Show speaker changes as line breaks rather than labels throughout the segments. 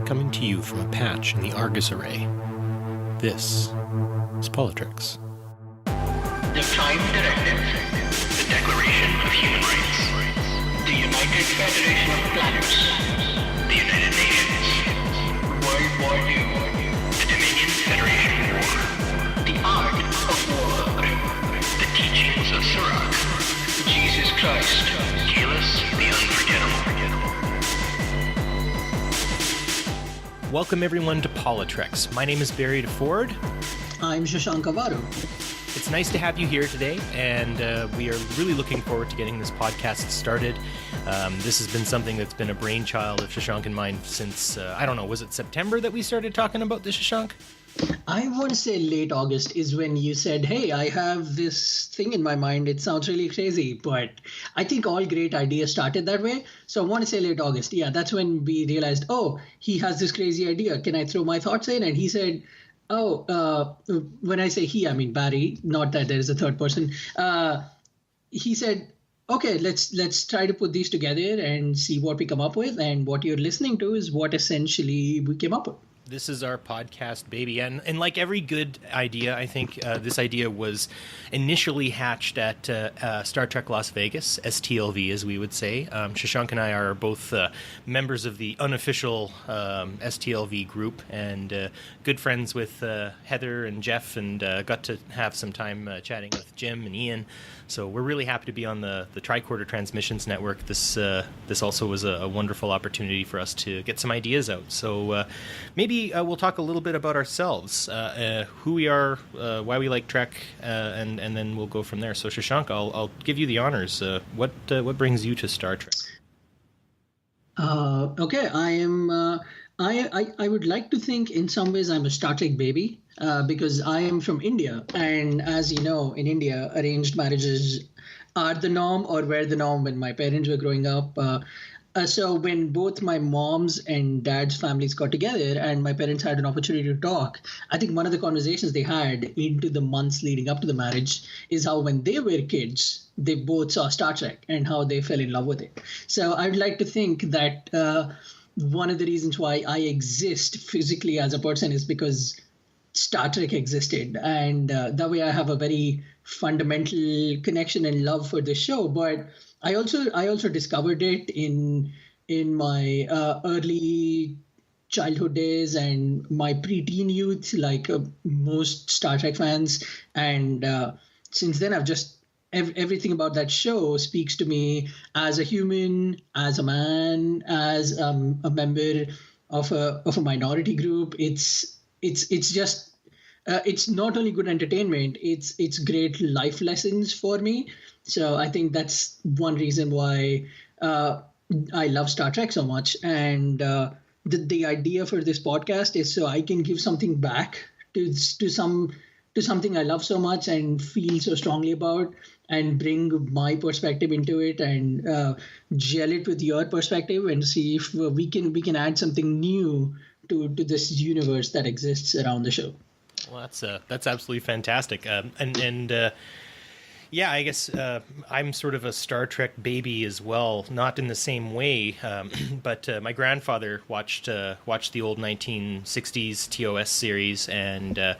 coming to you from a patch in the Argus Array. This is PoliTreks.
The Time Directive, the Declaration of Human Rights, the United Federation of Planets, the United Nations, World War II, the Dominion Federation War, the Art of War, the Teachings of Sirach, Jesus Christ, Kalis the Unforgettable.
Welcome everyone to PoliTreks. My name is Barry DeFord.
I'm Shashank and Barry.
It's nice to have you here today, and we are really looking forward to getting this podcast started. This has been something that's been a brainchild of Shashank and mine since, was it September that we started talking about this, Shashank?
I want to say late August is when you said, hey, I have this thing in my mind. It sounds really crazy, but I think all great ideas started that way. So I want to say late August. Yeah, that's when we realized, oh, he has this crazy idea. Can I throw my thoughts in? And he said, when I say he, I mean Barry, not that there is a third person. He said, okay, let's try to put these together and see what we come up with. And what you're listening to is what essentially we came up with.
This is our podcast, baby. And like every good idea, I think this idea was initially hatched at Star Trek Las Vegas, STLV, as we would say. Shashank and I are both members of the unofficial STLV group and good friends with Heather and Jeff, and got to have some time chatting with Jim and Ian. So we're really happy to be on the Tricorder Transmissions Network. This also was a wonderful opportunity for us to get some ideas out. So maybe we'll talk a little bit about ourselves, who we are, why we like Trek, and then we'll go from there. So Shashank, I'll give you the honors. What brings you to Star Trek?
Okay, I am. I would like to think in some ways I'm a Star Trek baby because I am from India. And as you know, in India, arranged marriages are the norm or were the norm when my parents were growing up. So when both my mom's and dad's families got together and my parents had an opportunity to talk, I think one of the conversations they had into the months leading up to the marriage is how when they were kids, they both saw Star Trek and how they fell in love with it. So I'd like to think that one of the reasons why I exist physically as a person is because Star Trek existed. And that way I have a very fundamental connection and love for the show. But I also discovered it in my early childhood days and my preteen youth, like most Star Trek fans. And since then, I've just everything about that show speaks to me as a human, as a man, as a member of a minority group. It's just. It's not only good entertainment, it's great life lessons for me. So I think that's one reason why I love Star Trek so much. And the idea for this podcast is so I can give something back to something I love so much and feel so strongly about, and bring my perspective into it and gel it with your perspective and see if we can add something new to this universe that exists around the show.
Well, that's absolutely fantastic. Yeah, I guess I'm sort of a Star Trek baby as well, not in the same way, but my grandfather watched the old 1960s TOS series, and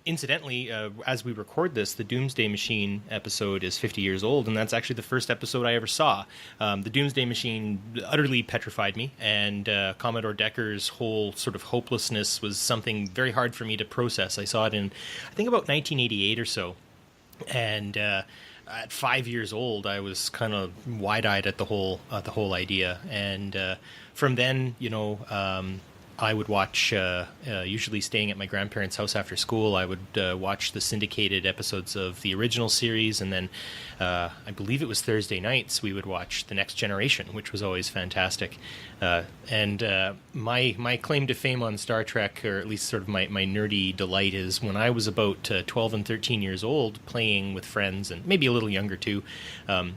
incidentally, as we record this, the Doomsday Machine episode is 50 years old, and that's actually the first episode I ever saw. The Doomsday Machine utterly petrified me, and Commodore Decker's whole sort of hopelessness was something very hard for me to process. I saw it in, I think, about 1988 or so, and at 5 years old, I was kind of wide-eyed at the whole idea, and from then, I would watch, usually staying at my grandparents' house after school, I would watch the syndicated episodes of the original series, and then I believe it was Thursday nights, we would watch The Next Generation, which was always fantastic. And my claim to fame on Star Trek, or at least sort of my nerdy delight, is when I was about 12 and 13 years old, playing with friends, and maybe a little younger too,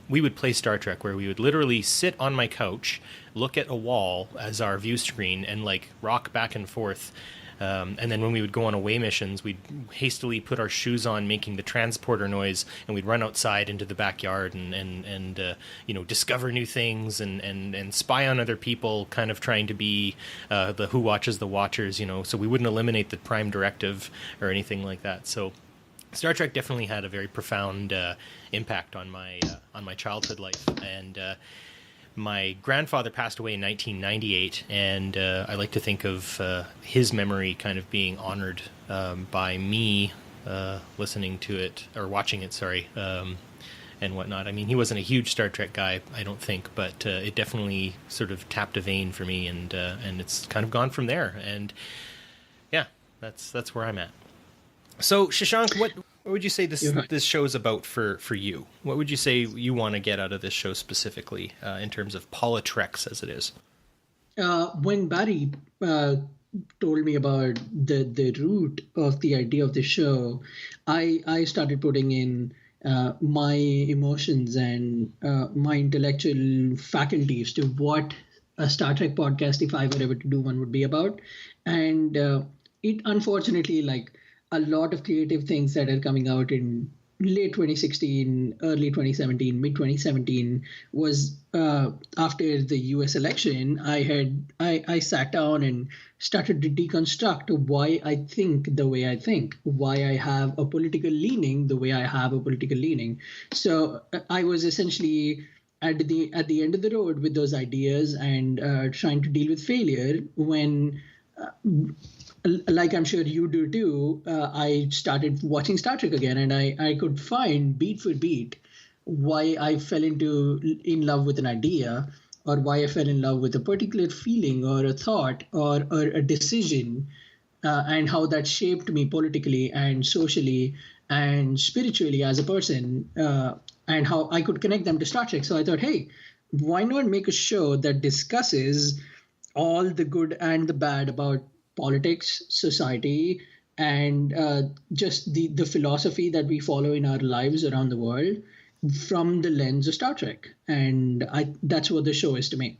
we would play Star Trek, where we would literally sit on my couch, look at a wall as our view screen, and like rock back and forth And then when we would go on away missions, we'd hastily put our shoes on, making the transporter noise, and we'd run outside into the backyard and discover new things and spy on other people, kind of trying to be the who watches the watchers, so we wouldn't eliminate the prime directive or anything like that. So Star Trek definitely had a very profound impact on my childhood life. And my grandfather passed away in 1998, and I like to think of his memory kind of being honored by me listening to it, or watching it, and whatnot. I mean, he wasn't a huge Star Trek guy, I don't think, but it definitely sort of tapped a vein for me, and it's kind of gone from there. And yeah, that's where I'm at. So, Shashank, what would you say this show's about for you? What would you say you want to get out of this show specifically in terms of PoliTreks as it is?
When Barry told me about the root of the idea of the show, I started putting in my emotions and my intellectual faculties to what a Star Trek podcast, if I were ever to do one, would be about. And it unfortunately, like a lot of creative things that are coming out in late 2016, early 2017, mid 2017 was after the US election. I sat down and started to deconstruct why I think the way I think, why I have a political leaning the way I have a political leaning. So I was essentially at the end of the road with those ideas and trying to deal with failure when like I'm sure you do too, I started watching Star Trek again, and I could find beat for beat why I fell in love with an idea, or why I fell in love with a particular feeling or a thought or a decision, and how that shaped me politically and socially and spiritually as a person, and how I could connect them to Star Trek. So I thought, hey, why not make a show that discusses all the good and the bad about politics, society, and just the philosophy that we follow in our lives around the world from the lens of Star Trek. And that's what the show is to me.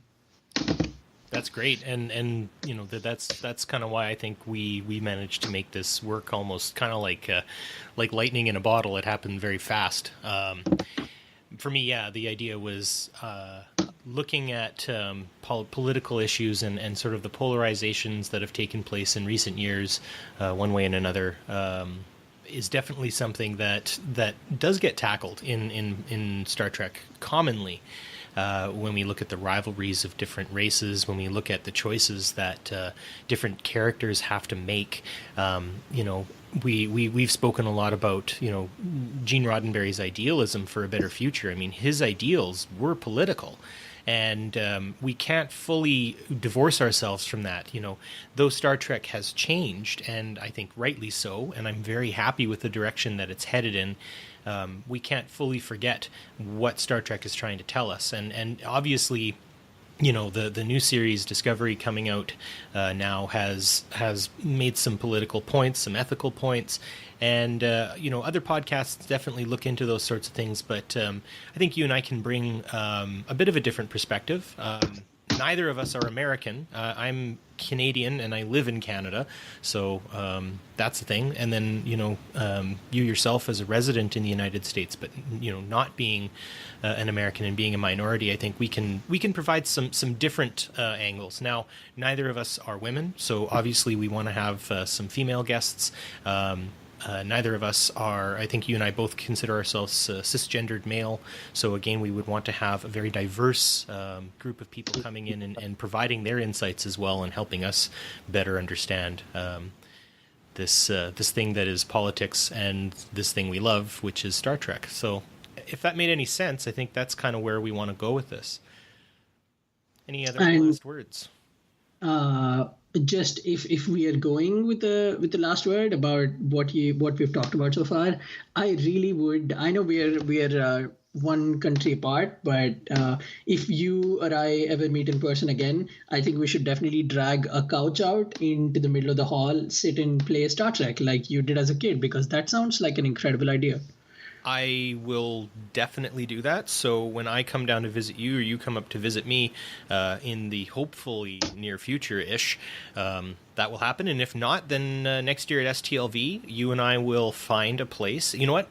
That's great, and that's kind of why I think we managed to make this work almost kind of like lightning in a bottle. It happened very fast. For me, yeah, the idea was looking at political issues and sort of the polarizations that have taken place in recent years, one way and another, is definitely something that does get tackled in Star Trek commonly. When we look at the rivalries of different races, when we look at the choices that different characters have to make, we've spoken a lot about Gene Roddenberry's idealism for a better future. I mean, his ideals were political, and we can't fully divorce ourselves from that. Though Star Trek has changed, and I think rightly so, and I'm very happy with the direction that it's headed in. We can't fully forget what Star Trek is trying to tell us, and obviously, the new series Discovery coming out now has made some political points, some ethical points, and other podcasts definitely look into those sorts of things. But I think you and I can bring a bit of a different perspective. Neither of us are American. I'm Canadian and I live in Canada, so that's the thing. And then you yourself as a resident in the United States, but not being an American and being a minority, I think we can provide some different angles. Now, neither of us are women, so obviously we want to have some female guests. Neither of us are, I think you and I both consider ourselves cisgendered male. So again, we would want to have a very diverse group of people coming in and providing their insights as well, and helping us better understand this thing that is politics and this thing we love, which is Star Trek. So if that made any sense, I think that's kind of where we want to go with this. Any other last words?
Just if we are going with the last word about what we've talked about so far, I really would. I know we're one country apart, but if you or I ever meet in person again, I think we should definitely drag a couch out into the middle of the hall, sit and play Star Trek like you did as a kid, because that sounds like an incredible idea.
I will definitely do that. So when I come down to visit you, or you come up to visit me in the hopefully near future-ish, that will happen. And if not, then next year at STLV, you and I will find a place. You know what?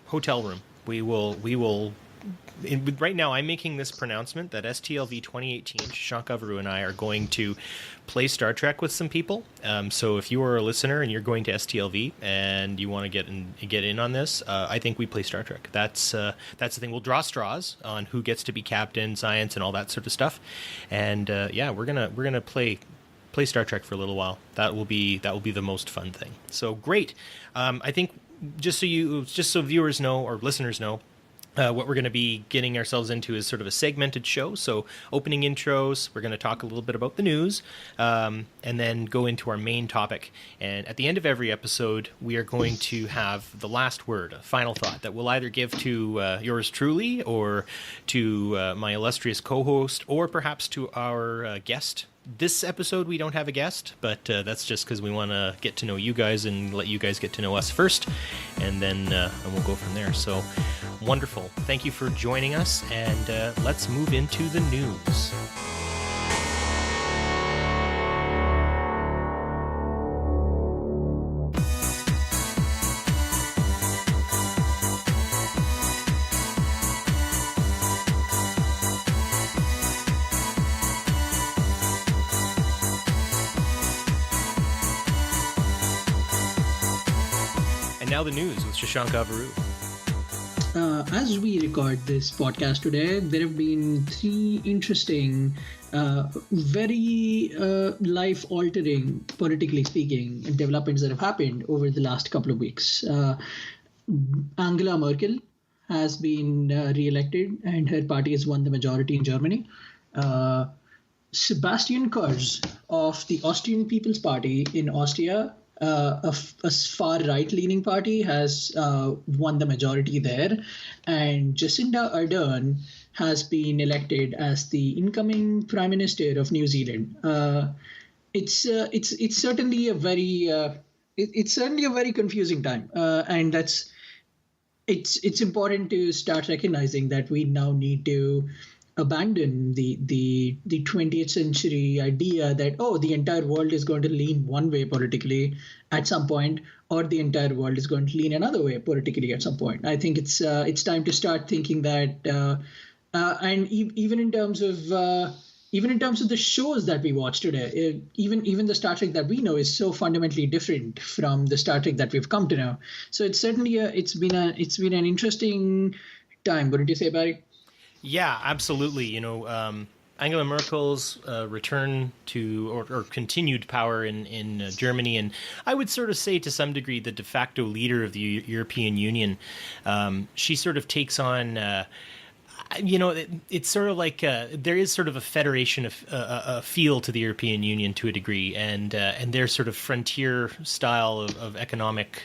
Hotel room. We will. Right now, I'm making this pronouncement that STLV 2018, Shashank and I are going to play Star Trek with some people. So if you are a listener and you're going to STLV and you want to get in on this, I think we play Star Trek. That's the thing. We'll draw straws on who gets to be captain, science, and all that sort of stuff. And we're gonna play Star Trek for a little while. That will be the most fun thing. So great. I think just so viewers know or listeners know. What we're going to be getting ourselves into is sort of a segmented show. So opening intros, we're going to talk a little bit about the news, and then go into our main topic. And at the end of every episode, we are going to have the last word, a final thought that we'll either give to yours truly or to my illustrious co-host or perhaps to our guest. This episode, we don't have a guest, but that's just because we want to get to know you guys and let you guys get to know us first, and then we'll go from there. So, wonderful. Thank you for joining us, and let's move into the news. Now the news with Shashank Avaru.
As we record this podcast today, there have been 3 interesting, very life-altering, politically speaking, developments that have happened over the last couple of weeks. Angela Merkel has been re-elected, and her party has won the majority in Germany. Sebastian Kurz of the Austrian People's Party in Austria, a far right-leaning party, has won the majority there, and Jacinda Ardern has been elected as the incoming Prime Minister of New Zealand. It's certainly a very confusing time, and it's important to start recognizing that we now need to abandon the 20th century idea that, the entire world is going to lean one way politically at some point, or the entire world is going to lean another way politically at some point. I think it's time to start thinking that, and even in terms of the shows that we watch today, even the Star Trek that we know is so fundamentally different from the Star Trek that we've come to know. So it's certainly it's been an interesting time. What did you say, Barry?
Yeah, absolutely. Angela Merkel's return to or continued power in Germany, and I would sort of say to some degree the de facto leader of the European Union. She sort of takes on, it's sort of like there is sort of a federation of a feel to the European Union to a degree, and their sort of frontier style of economic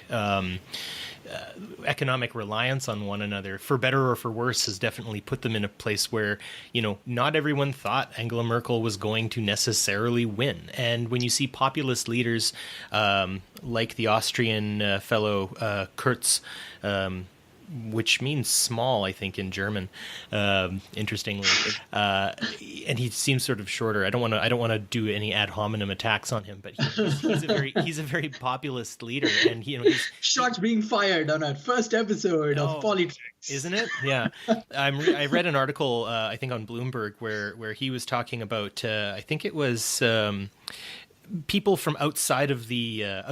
reliance on one another, for better or for worse, has definitely put them in a place where, not everyone thought Angela Merkel was going to necessarily win. And when you see populist leaders like the Austrian fellow Kurz, which means small, I think, in German, interestingly, and he seems sort of shorter. I don't want to do any ad hominem attacks on him, but he's a very populist leader, and he's
shots being fired on our first episode of PoliTreks,
isn't it? Yeah, I read an article I think on Bloomberg where he was talking about I think it was people from outside of the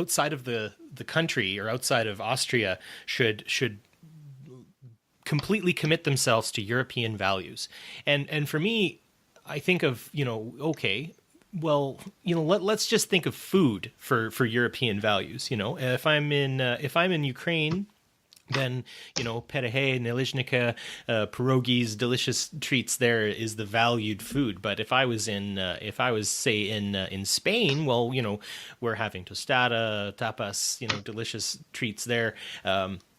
country or outside of Austria should completely commit themselves to European values. And for me, I think of, let's just think of food for European values. If I'm in Ukraine, then, perehe, nelizhnika, pierogies, delicious treats there is the valued food. But if I was say in Spain, well, we're having tostada, tapas, delicious treats there.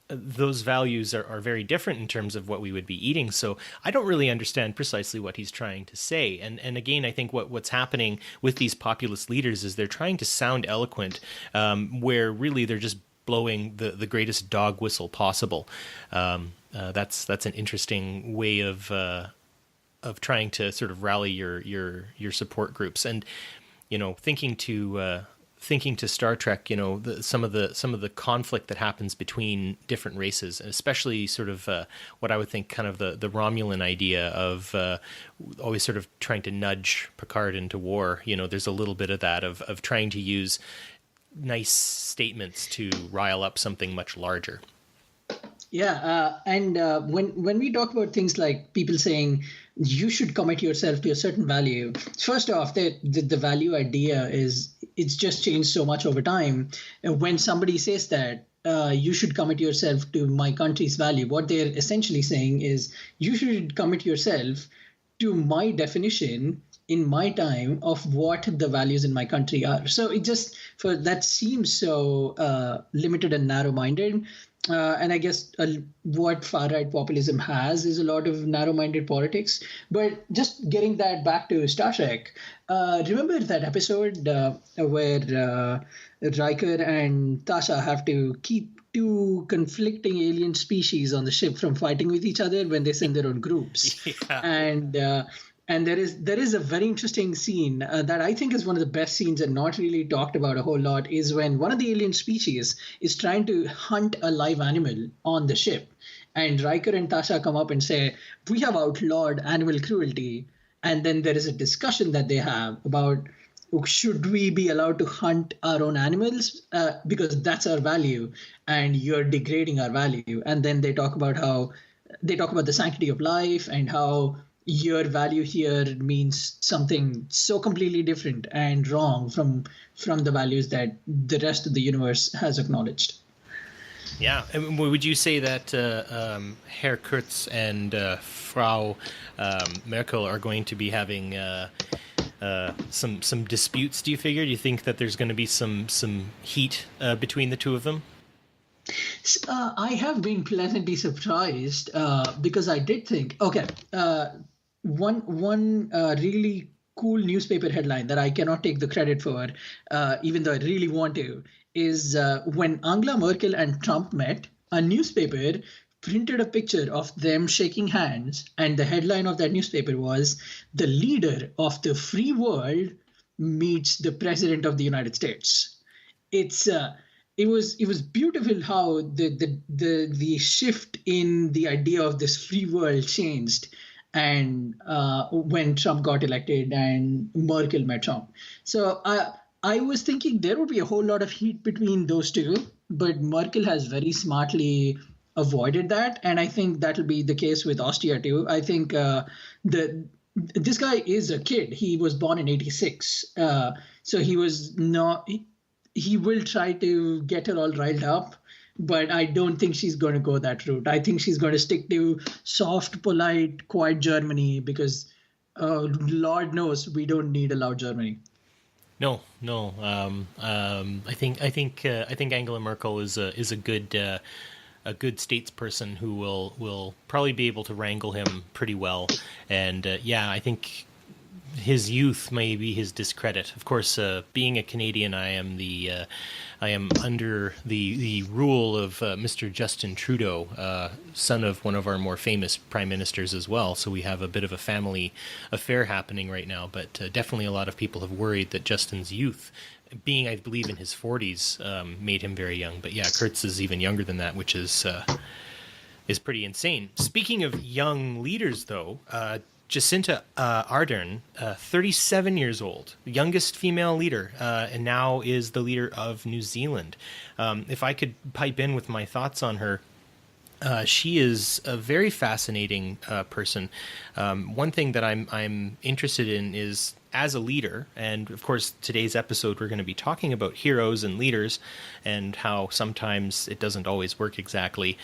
Those values are very different in terms of what we would be eating. So I don't really understand precisely what he's trying to say. And again, I think what's happening with these populist leaders is they're trying to sound eloquent, where really they're just blowing the greatest dog whistle possible. That's an interesting way of trying to sort of rally your support groups. And thinking to Star Trek, some of the conflict that happens between different races, and especially sort of what I would think kind of the Romulan idea of always sort of trying to nudge Picard into war. There's a little bit of that of trying to use nice statements to rile up something much larger.
Yeah, and when we talk about things like people saying you should commit yourself to a certain value, first off, the value idea it's just changed so much over time. And when somebody says that you should commit yourself to my country's value, what they're essentially saying is you should commit yourself to my definition in my time of what the values in my country are. So that seems so limited and narrow-minded. And I guess what far-right populism has is a lot of narrow-minded politics. But just getting that back to Star Trek, remember that episode where Riker and Tasha have to keep two conflicting alien species on the ship from fighting with each other when they send their own groups? Yeah. And there is a very interesting scene that I think is one of the best scenes and not really talked about a whole lot, is when one of the alien species is trying to hunt a live animal on the ship. And Riker and Tasha come up and say, we have outlawed animal cruelty. And then there is a discussion that they have about, should we be allowed to hunt our own animals? Because that's our value and you're degrading our value. And then they talk about the sanctity of life and how your value here means something so completely different and wrong from the values that the rest of the universe has acknowledged.
Yeah. And would you say that Herr Kurtz and Frau Merkel are going to be having some disputes, do you figure? Do you think that there's going to be some heat between the two of them?
I have been pleasantly surprised because I did think, one really cool newspaper headline that I cannot take the credit for, even though I really want to, is when Angela Merkel and Trump met, a newspaper printed a picture of them shaking hands, and the headline of that newspaper was, "The leader of the free world meets the president of the United States." It was beautiful how the shift in the idea of this free world changed, and when Trump got elected and Merkel met Trump. So I was thinking there would be a whole lot of heat between those two, but Merkel has very smartly avoided that, and I think that'll be the case with Austria too. I think this guy is a kid. He was born in '86, so he was not. He will try to get her all riled up, but I don't think she's going to go that route. I think she's going to stick to soft, polite, quiet Germany because Lord knows we don't need a loud Germany.
No. I think Angela Merkel is a good statesperson who will probably be able to wrangle him pretty well. And I think his youth may be his discredit. Of course, being a Canadian, I am under the rule of Mr. Justin Trudeau, son of one of our more famous prime ministers as well. So we have a bit of a family affair happening right now. But definitely a lot of people have worried that Justin's youth, being, I believe, in his 40s, made him very young. But yeah, Kurtz is even younger than that, which is pretty insane. Speaking of young leaders, though, Jacinta Ardern, 37 years old, the youngest female leader, and now is the leader of New Zealand. If I could pipe in with my thoughts on her, she is a very fascinating person. One thing that I'm interested in is, as a leader, and of course today's episode we're going to be talking about heroes and leaders and how sometimes it doesn't always work exactly,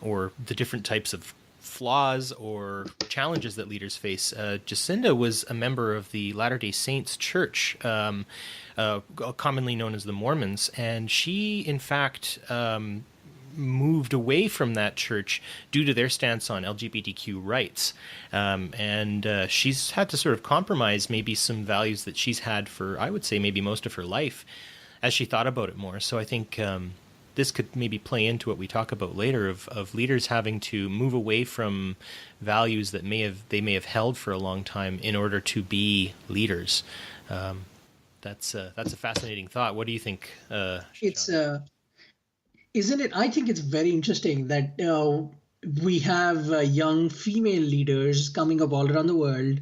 or the different types of flaws or challenges that leaders face. Jacinda was a member of the Latter-day Saints Church, commonly known as the Mormons, and she, in fact, moved away from that church due to their stance on LGBTQ rights. And she's had to sort of compromise maybe some values that she's had for, I would say, maybe most of her life as she thought about it more. So I think this could maybe play into what we talk about later of leaders having to move away from values that they may have held for a long time in order to be leaders. That's a fascinating thought. What do you think?
It's isn't it? I think it's very interesting that we have young female leaders coming up all around the world,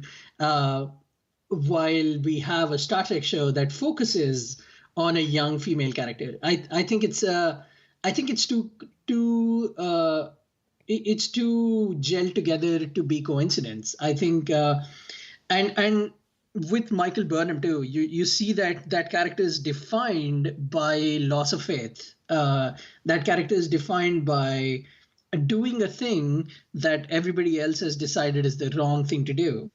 while we have a Star Trek show that focuses on a young female character. I think it's it's too gel together to be coincidence. I think and with Michael Burnham too, you see that character is defined by loss of faith. That character is defined by doing a thing that everybody else has decided is the wrong thing to do.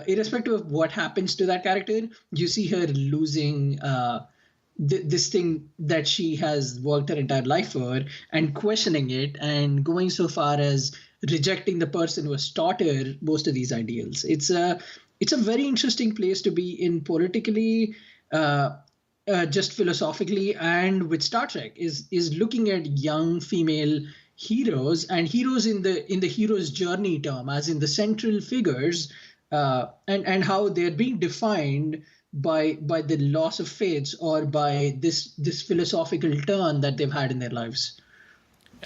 Irrespective of what happens to that character, you see her losing this thing that she has worked her entire life for and questioning it and going so far as rejecting the person who has taught her most of these ideals. It's a very interesting place to be in politically, just philosophically, and with Star Trek is looking at young female heroes and heroes in the hero's journey term, as in the central figures, and how they're being defined by the loss of faiths or by this philosophical turn that they've had in their lives.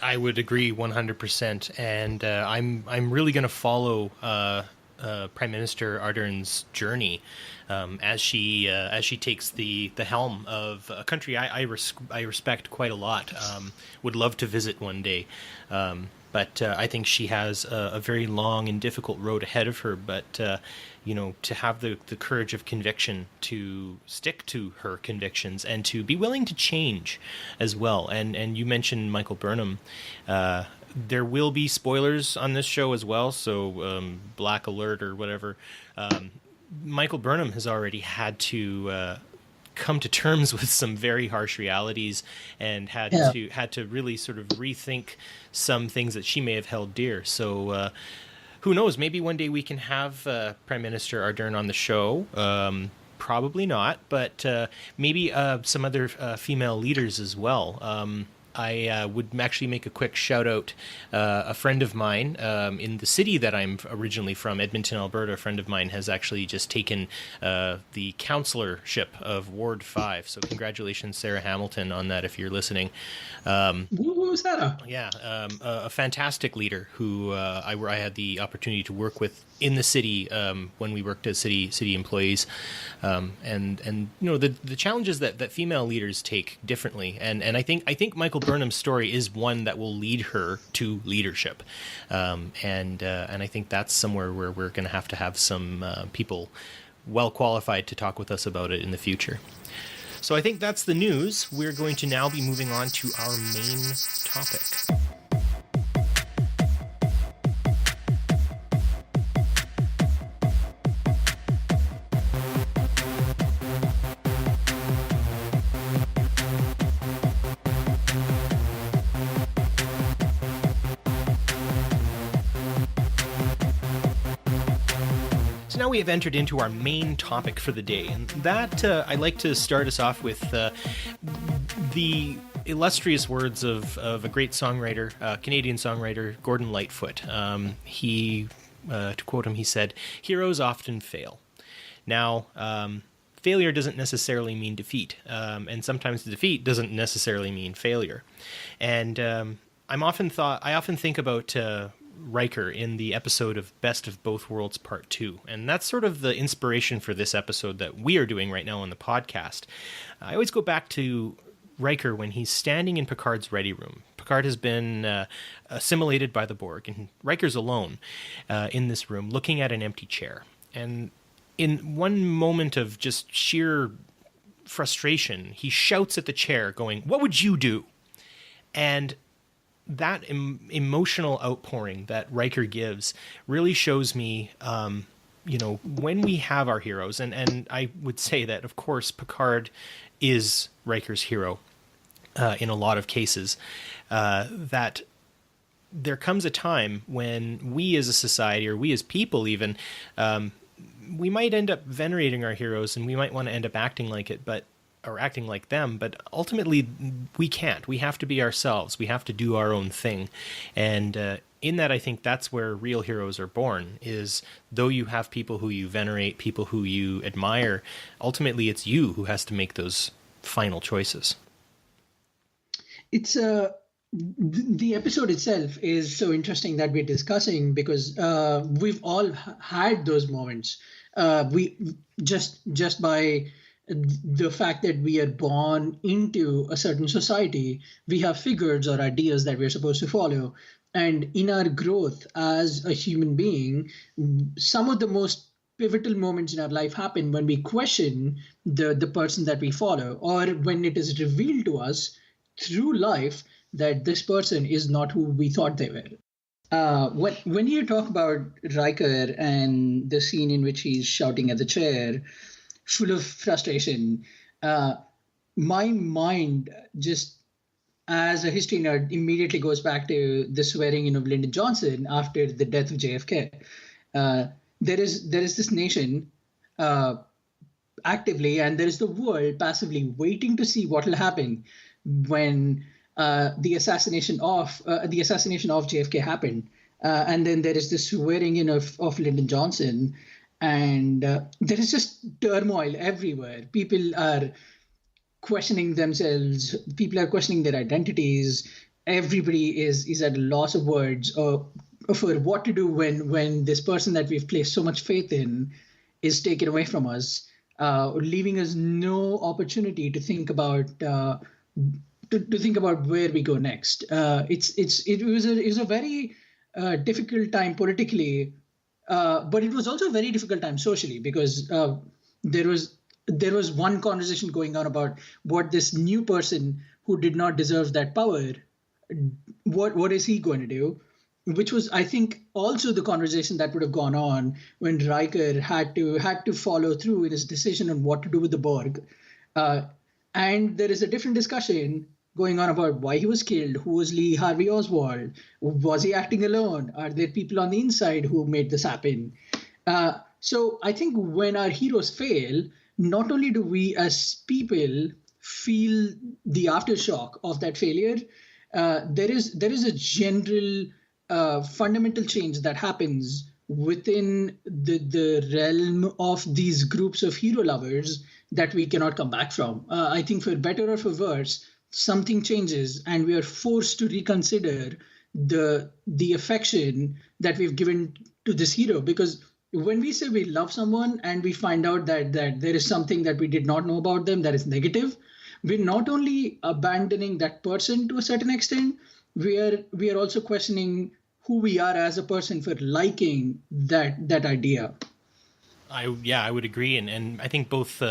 I would agree 100%, and I'm really going to follow Prime Minister Ardern's journey as she takes the helm of a country I respect quite a lot. Would love to visit one day, but I think she has a very long and difficult road ahead of her. But to have the courage of conviction to stick to her convictions and to be willing to change as well. And you mentioned Michael Burnham. There will be spoilers on this show as well, so black alert or whatever. Michael Burnham has already had to come to terms with some very harsh realities and had to really sort of rethink some things that she may have held dear. So who knows? Maybe one day we can have Prime Minister Ardern on the show. Probably not, but maybe some other female leaders as well. I would actually make a quick shout out. A friend of mine in the city that I'm originally from, Edmonton, Alberta, a friend of mine has actually just taken the councillorship of Ward 5. So congratulations, Sarah Hamilton, on that if you're listening.
Who's that?
Yeah, a fantastic leader who I had the opportunity to work with in the city when we worked as city employees, and the challenges that female leaders take differently, and I think Michael Burnham's story is one that will lead her to leadership, and I think that's somewhere where we're going to have some people well qualified to talk with us about it in the future. So I think that's the news. We're going to now be moving on to our main topic. Now we have entered into our main topic for the day, and that I'd like to start us off with the illustrious words of a great songwriter, Canadian songwriter, Gordon Lightfoot. He, to quote him, he said, "Heroes often fail." Now, failure doesn't necessarily mean defeat, and sometimes defeat doesn't necessarily mean failure. And I often think about Riker in the episode of Best of Both Worlds Part 2. And that's sort of the inspiration for this episode that we are doing right now on the podcast. I always go back to Riker when he's standing in Picard's ready room. Picard has been assimilated by the Borg, and Riker's alone in this room looking at an empty chair. And in one moment of just sheer frustration, he shouts at the chair going, "What would you do?" And that emotional outpouring that Riker gives really shows me, when we have our heroes, and I would say that, of course, Picard is Riker's hero in a lot of cases, that there comes a time when we as a society, or we as people even, we might end up venerating our heroes and we might want to end up acting like it, but or acting like them, but ultimately we can't. We have to be ourselves. We have to do our own thing. And in that, I think that's where real heroes are born, is though you have people who you venerate, people who you admire, ultimately it's you who has to make those final choices.
It's the episode itself is so interesting that we're discussing because we've all had those moments. We just by the fact that we are born into a certain society, we have figures or ideas that we're supposed to follow. And in our growth as a human being, some of the most pivotal moments in our life happen when we question the person that we follow, or when it is revealed to us through life that this person is not who we thought they were. When you talk about Riker and the scene in which he's shouting at the chair, full of frustration, my mind just, as a history nerd, immediately goes back to the swearing in of Lyndon Johnson after the death of JFK. There is this nation actively, and there is the world passively waiting to see what will happen when the assassination of JFK happened, and then there is the swearing in of Lyndon Johnson, and there is just turmoil everywhere. People are questioning themselves. People are questioning their identities. Everybody is at a loss of words for what to do when this person that we've placed so much faith in is taken away from us, leaving us no opportunity to think about to think about where we go next. It was a very difficult time politically, but it was also a very difficult time socially, because there was one conversation going on about what this new person who did not deserve that power, what is he going to do? Which was, I think, also the conversation that would have gone on when Riker had to follow through in his decision on what to do with the Borg. And there is a different discussion going on about why he was killed, who was Lee Harvey Oswald, was he acting alone, are there people on the inside who made this happen? So I think when our heroes fail, not only do we as people feel the aftershock of that failure, there is a general fundamental change that happens within the realm of these groups of hero lovers that we cannot come back from. I think for better or for worse, something changes and we are forced to reconsider the affection that we've given to this hero. Because when we say we love someone and we find out that there is something that we did not know about them that is negative, we're not only abandoning that person to a certain extent, we are also questioning who we are as a person for liking that idea.
I would agree, and I think both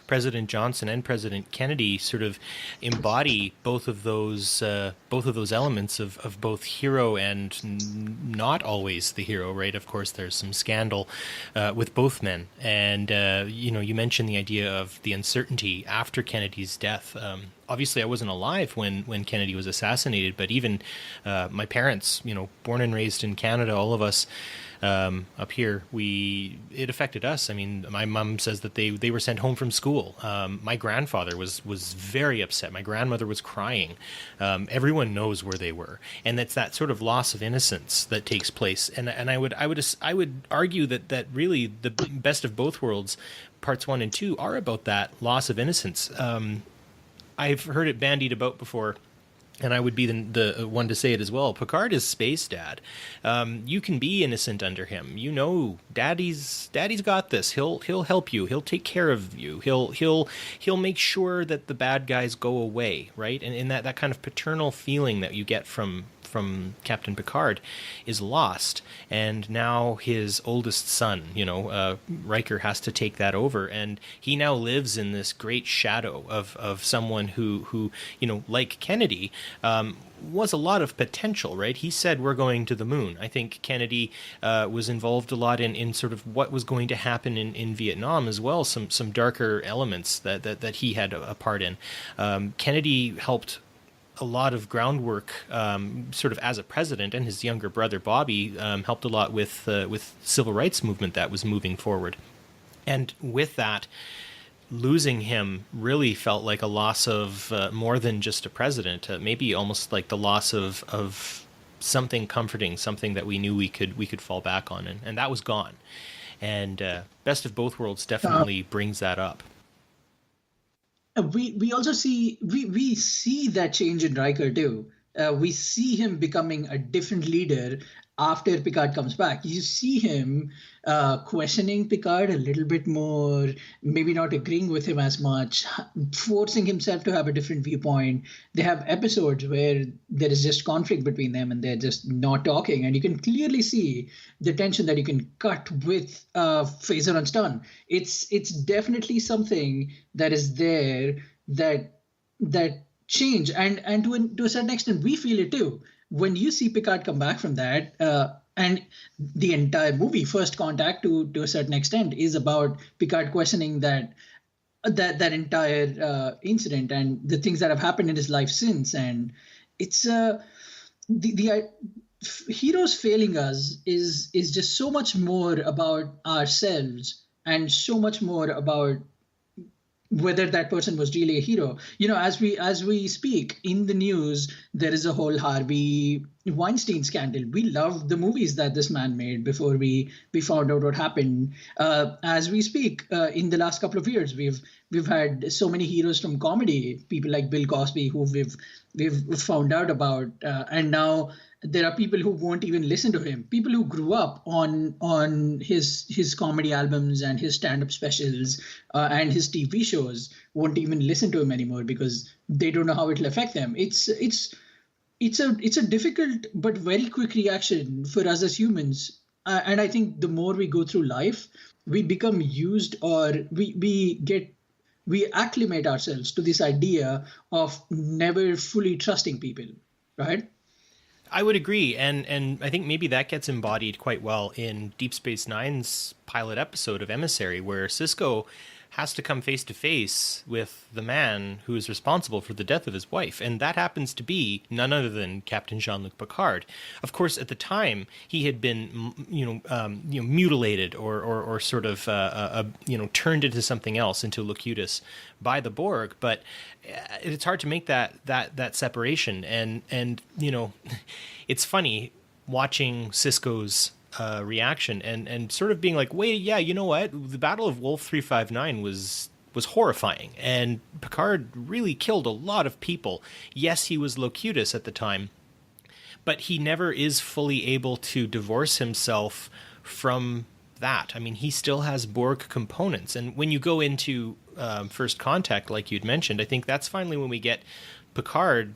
President Johnson and President Kennedy sort of embody both of those elements of both hero and not always the hero, right? Of course, there's some scandal with both men, and you mentioned the idea of the uncertainty after Kennedy's death. Obviously, I wasn't alive when Kennedy was assassinated, but even my parents, born and raised in Canada, all of us. Up here, it affected us. I mean, my mom says that they were sent home from school. My grandfather was very upset. My grandmother was crying. Everyone knows where they were, and it's that sort of loss of innocence that takes place. And I would argue that really the best of both worlds, parts 1 and 2, are about that loss of innocence. I've heard it bandied about before. And I would be the one to say it as well. Picard is space dad. You can be innocent under him. Daddy's got this. He'll help you. He'll take care of you. He'll make sure that the bad guys go away, right? And in that kind of paternal feeling that you get from Captain Picard is lost, and now his oldest son, Riker, has to take that over, and he now lives in this great shadow of someone who like Kennedy, was a lot of potential, right? He said, we're going to the moon. I think Kennedy was involved a lot in sort of what was going to happen in Vietnam as well, some darker elements that he had a part in. Kennedy helped a lot of groundwork, sort of as a president, and his younger brother Bobby helped a lot with civil rights movement that was moving forward. And with that, losing him really felt like a loss of more than just a president, maybe almost like the loss of something comforting, something that we knew we could fall back on, and that was gone. And Best of Both Worlds definitely brings that up.
We also we see that change in Riker too. We see him becoming a different leader after Picard comes back. You see him questioning Picard a little bit more, maybe not agreeing with him as much, forcing himself to have a different viewpoint. They have episodes where there is just conflict between them and they're just not talking. And you can clearly see the tension that you can cut with Phaser and Stun. It's definitely something that is there that change. And to a certain extent, we feel it too. When you see Picard come back from that, and the entire movie, First Contact, to a certain extent, is about Picard questioning that entire incident and the things that have happened in his life since. And it's the heroes failing us is just so much more about ourselves and so much more about whether that person was really a hero. As we speak in the news, there is a whole Harvey Weinstein scandal. We loved the movies that this man made before we found out what happened. As we speak, in the last couple of years, we've had so many heroes from comedy, people like Bill Cosby, who we've found out about, and now there are people who won't even listen to him. People who grew up on his comedy albums and his stand-up specials and his TV shows won't even listen to him anymore because they don't know how it'll affect them. It's a difficult but very quick reaction for us as humans. And I think the more we go through life, we become used, or we acclimate ourselves to this idea of never fully trusting people, right?
I would agree, and I think maybe that gets embodied quite well in Deep Space Nine's pilot episode of Emissary, where Sisko has to come face to face with the man who is responsible for the death of his wife, and that happens to be none other than Captain Jean-Luc Picard. Of course, at the time, he had been, mutilated or sort of, turned into something else, into Locutus, by the Borg. But it's hard to make that separation, and it's funny watching Sisko's reaction and sort of being like, wait, yeah, you know what? The Battle of Wolf 359 was horrifying, and Picard really killed a lot of people. Yes, he was Locutus at the time, but he never is fully able to divorce himself from that. I mean, he still has Borg components, and when you go into First Contact, like you'd mentioned, I think that's finally when we get Picard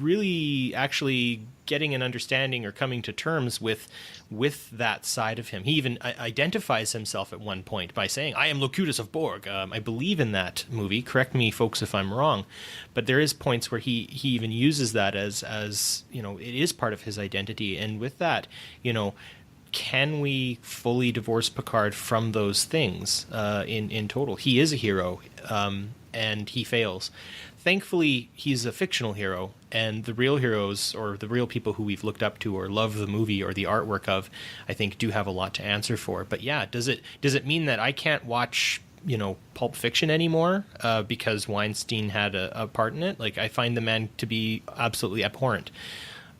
really actually getting an understanding or coming to terms with that side of him. He even identifies himself at one point by saying, I am Locutus of Borg. I believe in that movie. Correct me, folks, if I'm wrong. But there is points where he even uses that as it is part of his identity. And with that, can we fully divorce Picard from those things in total? He is a hero, and he fails. Thankfully, he's a fictional hero, and the real heroes, or the real people who we've looked up to or love the movie or the artwork of, I think do have a lot to answer for. But yeah, does it mean that I can't watch Pulp Fiction anymore because Weinstein had a part in it? Like, I find the man to be absolutely abhorrent.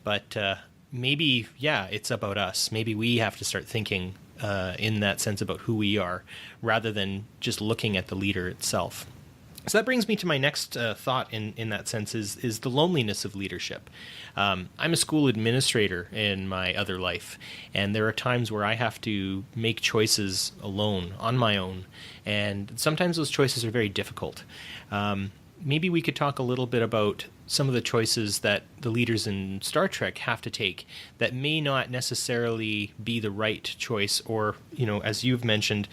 But maybe, yeah, it's about us. Maybe we have to start thinking in that sense about who we are, rather than just looking at the leader itself. So that brings me to my next thought in that sense is the loneliness of leadership. I'm a school administrator in my other life, and there are times where I have to make choices alone, on my own, and sometimes those choices are very difficult. Maybe we could talk a little bit about some of the choices that the leaders in Star Trek have to take that may not necessarily be the right choice, or, as you've mentioned,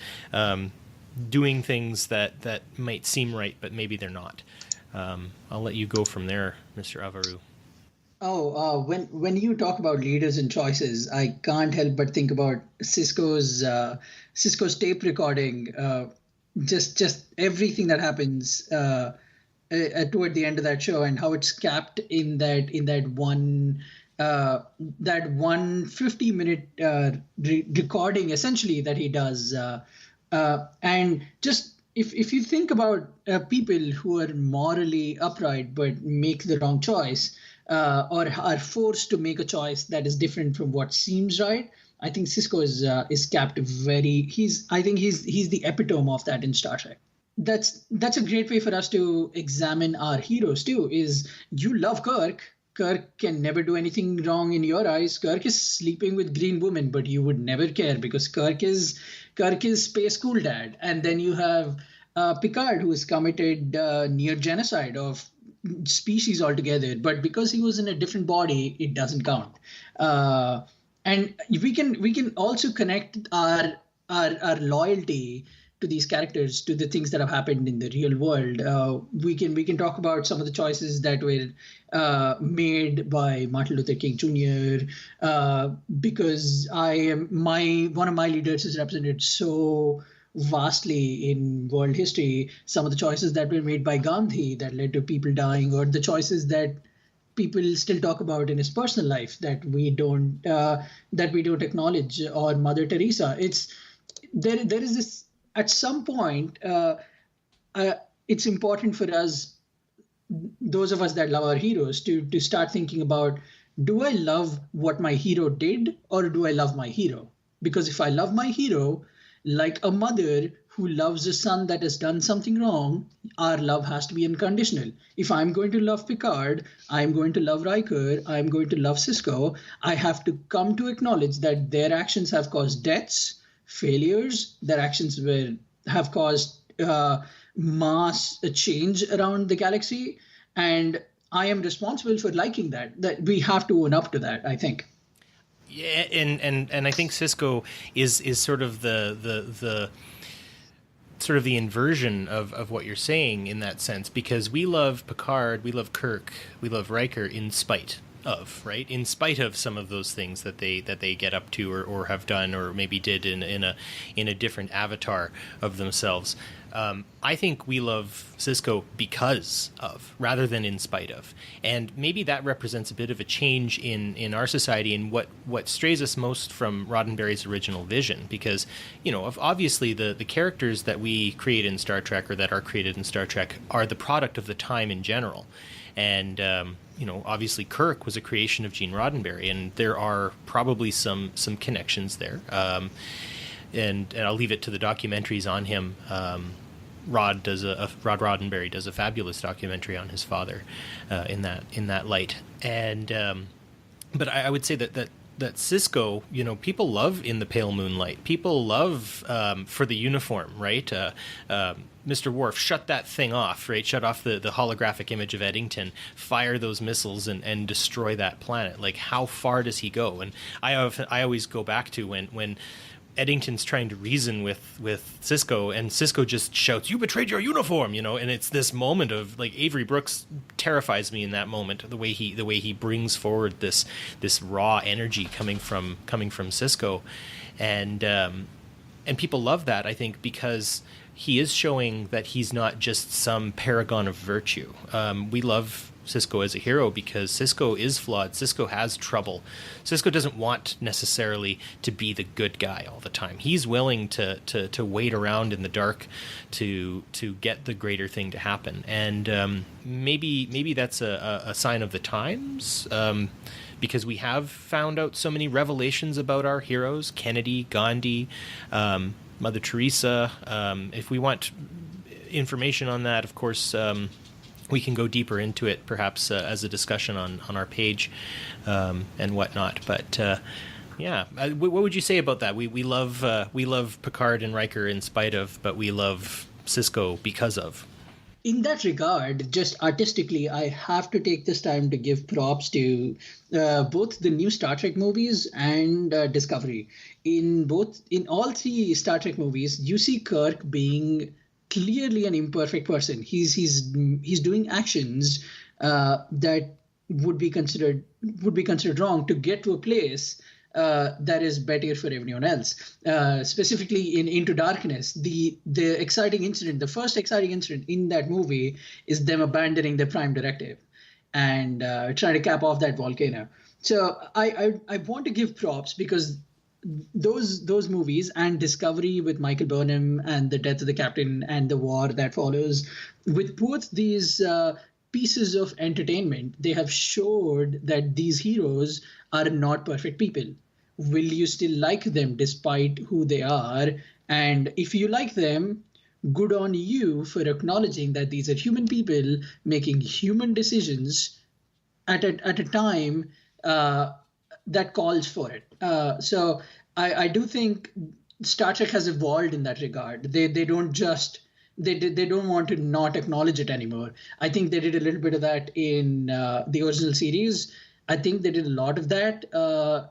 doing things that might seem right, but maybe they're not. I'll let you go from there, Mr. Avaru.
When you talk about leaders and choices, I can't help but think about Sisko's tape recording, just everything that happens toward the end of that show, and how it's capped in that one 50-minute recording essentially that he does. And just if you think about people who are morally upright but make the wrong choice, or are forced to make a choice that is different from what seems right, I think Cisco is capped very. He's the epitome of that in Star Trek. That's a great way for us to examine our heroes too. Is you love Kirk. Kirk can never do anything wrong in your eyes. Kirk is sleeping with green women, but you would never care because Kirk is space cool dad. And then you have Picard, who has committed near genocide of species altogether, but because he was in a different body, it doesn't count. And we can also connect our loyalty to these characters to the things that have happened in the real world. We can talk about some of the choices that were made by Martin Luther King Jr. Because one of my leaders is represented so vastly in world history. Some of the choices that were made by Gandhi that led to people dying, or the choices that people still talk about in his personal life that we don't acknowledge, or Mother Teresa. There is this at some point. It's important for us, those of us that love our heroes, to start thinking about, do I love what my hero did, or do I love my hero? Because if I love my hero, like a mother who loves a son that has done something wrong, our love has to be unconditional. If I'm going to love Picard, I'm going to love Riker, I'm going to love Cisco, I have to come to acknowledge that their actions have caused deaths, failures, their actions have caused mass change around the galaxy, and I am responsible for liking that. That we have to own up to that, I think.
Yeah, and I think Cisco is sort of the sort of the inversion of what you're saying in that sense, because we love Picard, we love Kirk, we love Riker in spite of, right? In spite of some of those things that they get up to or have done, or maybe did in a different avatar of themselves. I think we love Cisco because of, rather than in spite of. And maybe that represents a bit of a change in our society, and what strays us most from Roddenberry's original vision. Because, obviously the characters that we create in Star Trek, or that are created in Star Trek, are the product of the time in general. And, obviously Kirk was a creation of Gene Roddenberry, and there are probably some connections there. And I'll leave it to the documentaries on him. Rod Roddenberry does a fabulous documentary on his father in that light. And but I would say that Cisco, people love In the Pale Moonlight. People love For the Uniform, right? Mr. Worf, shut that thing off, right? Shut off the holographic image of Eddington, fire those missiles and destroy that planet. Like, how far does he go? And I always go back to when Eddington's trying to reason with Cisco, and Cisco just shouts, "You betrayed your uniform," and it's this moment of, like, Avery Brooks terrifies me in that moment, the way he brings forward this raw energy coming from Cisco, and people love that, I think, because he is showing that he's not just some paragon of virtue. We love Cisco as a hero because Cisco is flawed. Cisco has trouble. Cisco doesn't want necessarily to be the good guy all the time. He's willing to wait around in the dark to get the greater thing to happen. And maybe that's a sign of the times, because we have found out so many revelations about our heroes: Kennedy, Gandhi, Mother Teresa. If we want information on that, of course, we can go deeper into it, perhaps as a discussion on our page and whatnot. But what would you say about that? We love Picard and Riker in spite of, but we love Cisco because of.
In that regard, just artistically, I have to take this time to give props to both the new Star Trek movies and Discovery. In all three Star Trek movies, you see Kirk being clearly an imperfect person. He's doing actions that would be considered wrong to get to a place that is better for everyone else. Specifically in Into Darkness, the exciting incident, the first exciting incident in that movie is them abandoning the Prime Directive and trying to cap off that volcano. So I want to give props because those movies and Discovery with Michael Burnham and the death of the captain and the war that follows, with both these pieces of entertainment, they have showed that these heroes are not perfect people. Will you still like them despite who they are? And if you like them, good on you for acknowledging that these are human people making human decisions at a time that calls for it. So I do think Star Trek has evolved in that regard. They don't just they don't want to not acknowledge it anymore. I think they did a little bit of that in the original series. I think they did a lot of that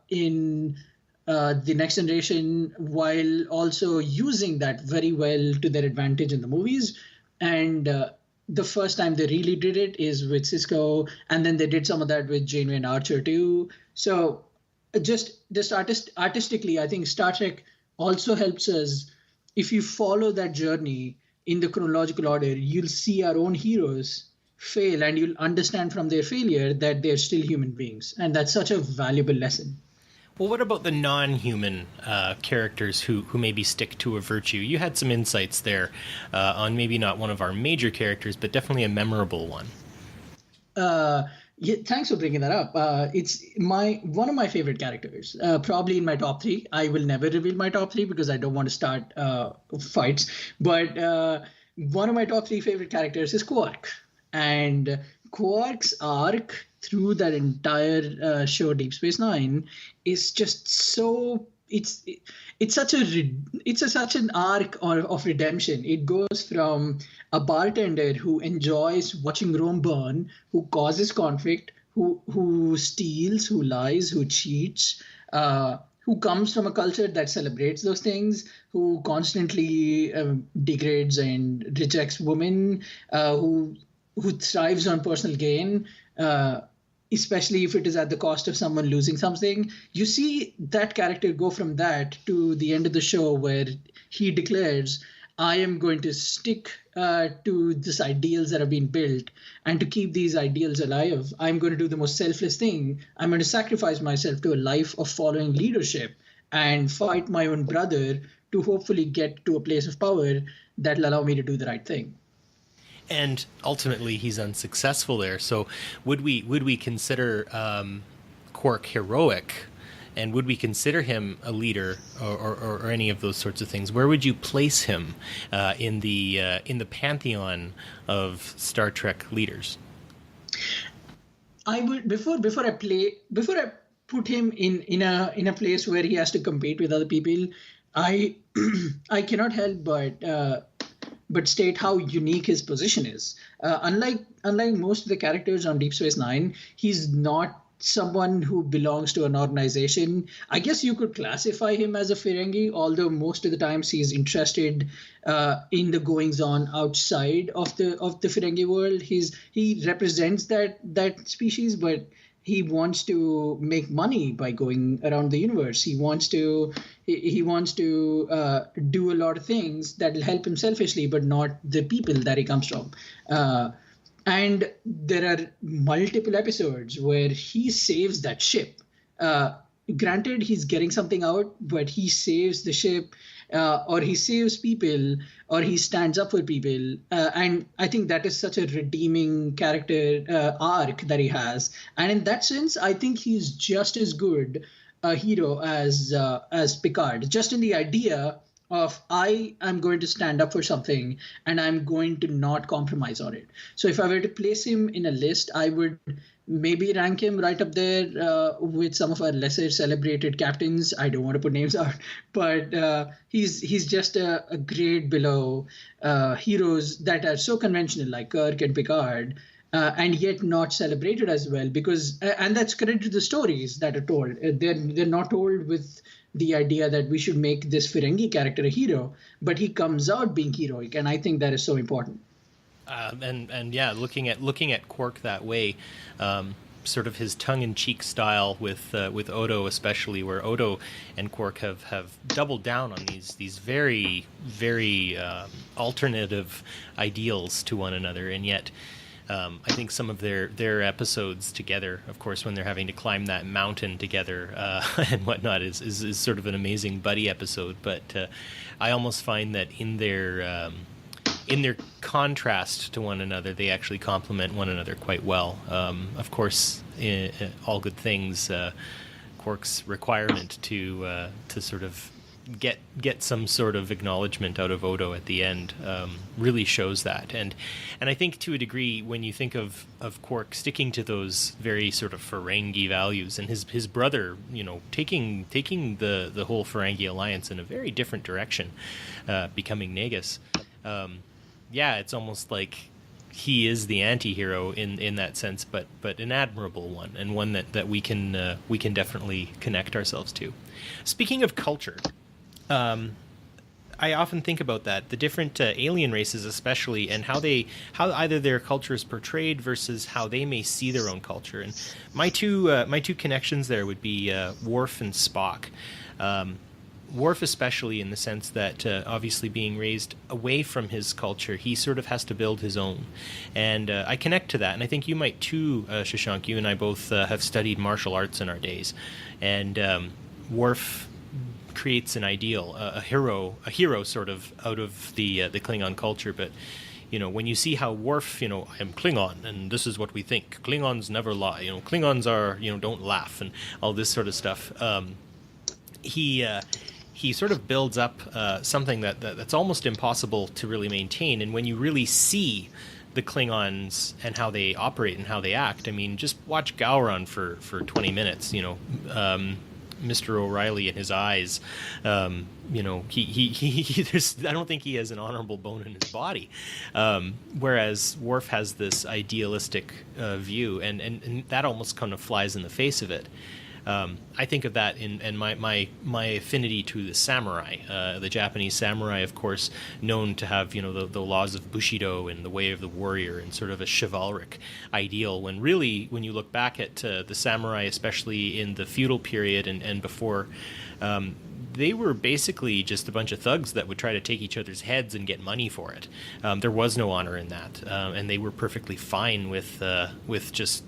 in the Next Generation, while also using that very well to their advantage in the movies. And the first time they really did it is with Cisco, and then they did some of that with Janeway and Archer too. So just artistically, I think Star Trek also helps us. If you follow that journey in the chronological order, you'll see our own heroes fail, and you'll understand from their failure that they're still human beings. And that's such a valuable lesson.
Well, what about the non-human characters who maybe stick to a virtue? You had some insights there on maybe not one of our major characters, but definitely a memorable one.
Yeah, thanks for bringing that up. It's one of my favorite characters, probably in my top three. I will never reveal my top three because I don't want to start fights. But one of my top three favorite characters is Quark. And Quark's arc through that entire show, Deep Space Nine, is just so it's such an arc of redemption. It goes from a bartender who enjoys watching Rome burn, who causes conflict, who steals, who lies, who cheats, who comes from a culture that celebrates those things, who constantly degrades and rejects women, who thrives on personal gain, especially if it is at the cost of someone losing something. You see that character go from that to the end of the show where he declares, I am going to stick to these ideals that have been built, and to keep these ideals alive, I'm going to do the most selfless thing. I'm going to sacrifice myself to a life of following leadership and fight my own brother to hopefully get to a place of power that will allow me to do the right thing.
And ultimately, he's unsuccessful there. So, would we consider Quark heroic, and would we consider him a leader, or any of those sorts of things? Where would you place him in the pantheon of Star Trek leaders?
I would before I put him in a place where he has to compete with other people. I cannot help but state how unique his position is. Unlike most of the characters on Deep Space Nine, he's not someone who belongs to an organization. I guess you could classify him as a Ferengi, although most of the times he's interested in the goings-on outside of the Ferengi world. He represents that species, but he wants to make money by going around the universe. He wants to do a lot of things that will help him selfishly, but not the people that he comes from. And there are multiple episodes where he saves that ship. Granted, he's getting something out, but he saves the ship, or he saves people, or he stands up for people. And I think that is such a redeeming character arc that he has. And in that sense, I think he's just as good a hero as Picard, just in the idea of I am going to stand up for something and I'm going to not compromise on it. So if I were to place him in a list, I would maybe rank him right up there with some of our lesser celebrated captains. I don't want to put names out, but he's just a grade below heroes that are so conventional like Kirk and Picard, and yet not celebrated as well, because and that's credit to the stories that are told. They're not told with the idea that we should make this Ferengi character a hero, but he comes out being heroic, and I think that is so important.
And yeah, looking at Quark that way, sort of his tongue-in-cheek style with Odo especially, where Odo and Quark have doubled down on these very, very alternative ideals to one another, and yet I think some of their episodes together, of course, when they're having to climb that mountain together and whatnot, is sort of an amazing buddy episode. But I almost find that in their contrast to one another, they actually complement one another quite well. Of course, in all good things, Quark's requirement to sort of get some sort of acknowledgement out of Odo at the end really shows that, and I think to a degree, when you think of Quark sticking to those very sort of Ferengi values, and his brother, taking the whole Ferengi alliance in a very different direction, becoming Nagus. It's almost like he is the anti-hero in that sense, but an admirable one, and one that we can definitely connect ourselves to. Speaking of culture, I often think about that, the different alien races especially, and how either their culture is portrayed versus how they may see their own culture. And my two connections there would be Worf and Spock. Worf especially, in the sense that obviously being raised away from his culture, he sort of has to build his own. And I connect to that, and I think you might too, Shashank. You and I both have studied martial arts in our days. And Worf creates an ideal, a hero sort of out of the Klingon culture. But when you see how Worf, I am Klingon, and this is what we think. Klingons never lie. Klingons are, don't laugh, and all this sort of stuff. He sort of builds up something that's almost impossible to really maintain. And when you really see the Klingons and how they operate and how they act, I mean, just watch Gowron for 20 minutes. Mr. O'Reilly and his eyes, he there's, I don't think he has an honorable bone in his body, whereas Worf has this idealistic view, and that almost kind of flies in the face of it. I think of that in my affinity to the samurai, the Japanese samurai, of course, known to have the laws of Bushido and the way of the warrior and sort of a chivalric ideal. When really, when you look back at the samurai, especially in the feudal period and before, they were basically just a bunch of thugs that would try to take each other's heads and get money for it. There was no honor in that, and they were perfectly fine with just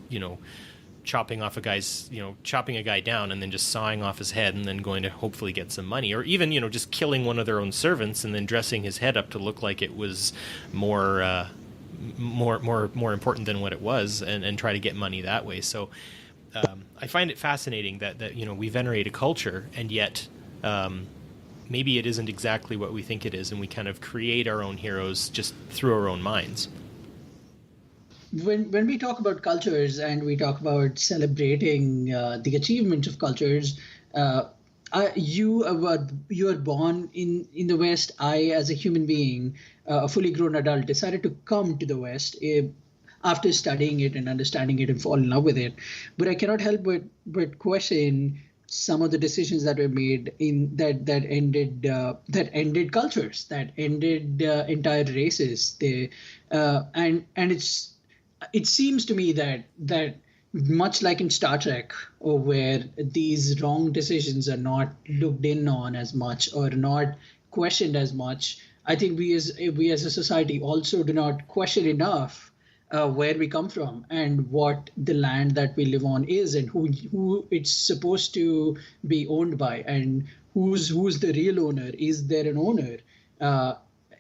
chopping a guy down and then just sawing off his head and then going to hopefully get some money, or even just killing one of their own servants and then dressing his head up to look like it was more important than what it was, and try to get money that way. So I find it fascinating that we venerate a culture, and yet maybe it isn't exactly what we think it is, and we kind of create our own heroes just through our own minds.
When we talk about cultures and we talk about celebrating the achievement of cultures, you are born in the West. I, as a human being, a fully grown adult, decided to come to the West after studying it and understanding it and fall in love with it. But I cannot help but question some of the decisions that were made in that ended cultures, that ended entire races. It seems to me that much like in Star Trek, or where these wrong decisions are not looked in on as much or not questioned as much, I think we as a society also do not question enough where we come from and what the land that we live on is, and who it's supposed to be owned by, and who's the real owner. Is there an owner?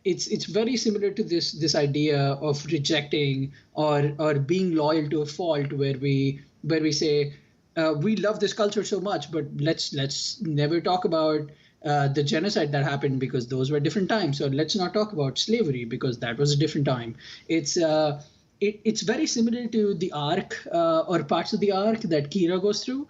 It's very similar to this idea of rejecting or being loyal to a fault, where we say we love this culture so much, but let's never talk about the genocide that happened, because those were different times. So let's not talk about slavery because that was a different time. It's very similar to the arc or parts of the arc that Kira goes through.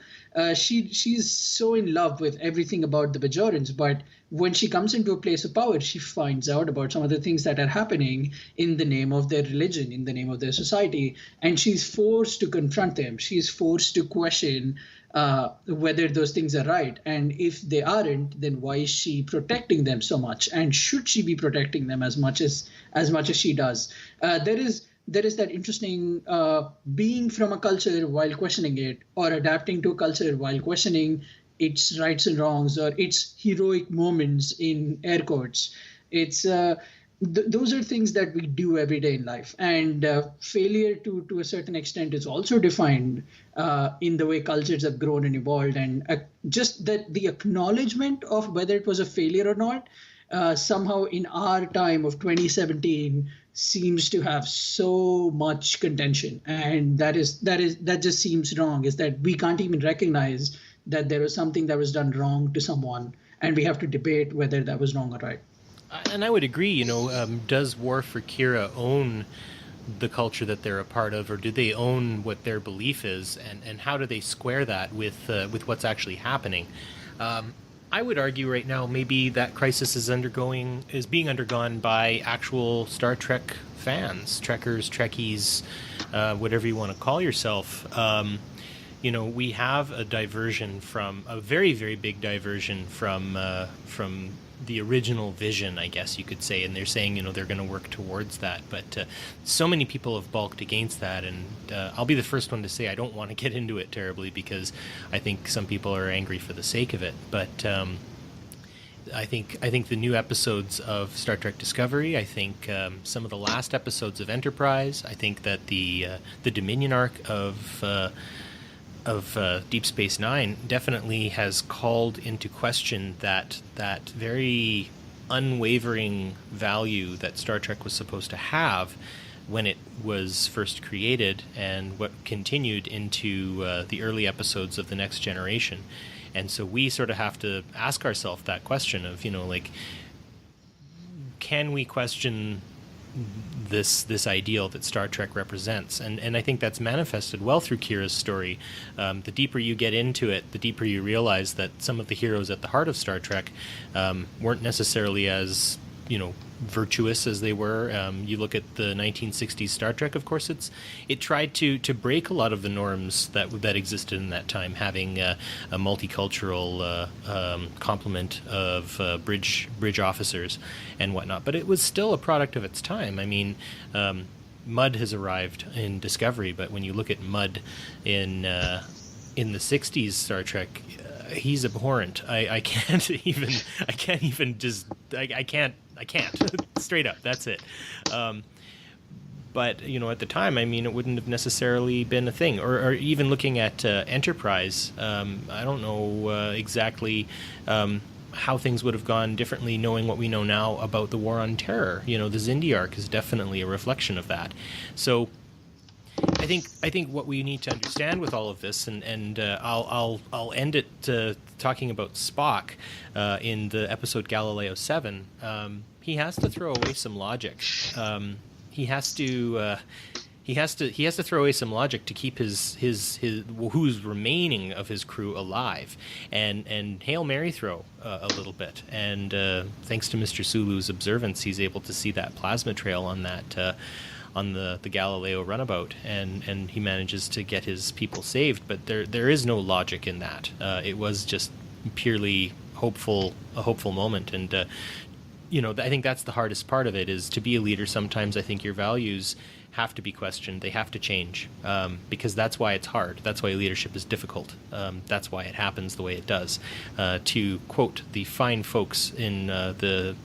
She's so in love with everything about the Bajorans, but when she comes into a place of power, she finds out about some of the things that are happening in the name of their religion, in the name of their society, and she's forced to confront them. She's forced to question whether those things are right, and if they aren't, then why is she protecting them so much? And should she be protecting them as much as she does? There is that interesting being from a culture while questioning it, or adapting to a culture while questioning its rights and wrongs, or its heroic moments in air quotes. It's those are things that we do every day in life, and failure to a certain extent is also defined in the way cultures have grown and evolved, and just that the acknowledgement of whether it was a failure or not somehow in our time of 2017 seems to have so much contention, and that just seems wrong, is that we can't even recognize that there was something that was done wrong to someone, and we have to debate whether that was wrong or right.
And I would agree, does War for Kira own the culture that they're a part of, or do they own what their belief is, and how do they square that with what's actually happening? I would argue right now maybe that crisis is being undergone by actual Star Trek fans, Trekkers, Trekkies, whatever you want to call yourself. We have a very, very big diversion from the original vision, I guess you could say, and they're saying, they're going to work towards that. But so many people have balked against that, and I'll be the first one to say I don't want to get into it terribly, because I think some people are angry for the sake of it. But I think the new episodes of Star Trek Discovery, I think some of the last episodes of Enterprise, I think that the Dominion arc of Deep Space Nine definitely has called into question that very unwavering value that Star Trek was supposed to have when it was first created, and what continued into the early episodes of The Next Generation. And so we sort of have to ask ourselves that question of, can we question this ideal that Star Trek represents? And I think that's manifested well through Kira's story. The deeper you get into it, the deeper you realize that some of the heroes at the heart of Star Trek weren't necessarily as virtuous as they were. You look at the 1960s Star Trek, of course, it tried to break a lot of the norms that existed in that time, having a multicultural complement of bridge officers and whatnot. But it was still a product of its time. I mean, Mudd has arrived in Discovery, but when you look at Mudd in the 60s Star Trek, he's abhorrent. I can't straight up. That's it. But at the time, I mean, it wouldn't have necessarily been a thing. Or even looking at Enterprise, I don't know exactly how things would have gone differently, knowing what we know now about the War on Terror. The Xindi arc is definitely a reflection of that. So I think what we need to understand with all of this, and I'll end it talking about Spock in the episode Galileo 7. He has to throw away some logic. He has to throw away some logic to keep his who's remaining of his crew alive, and Hail Mary throw a little bit. And thanks to Mr. Sulu's observance, he's able to see that plasma trail on that. On the Galileo runabout, and he manages to get his people saved. But there is no logic in that. It was just purely a hopeful moment. And I think that's the hardest part of it, is to be a leader. Sometimes I think your values have to be questioned. They have to change, because that's why it's hard. That's why leadership is difficult. That's why it happens the way it does. To quote the fine folks in the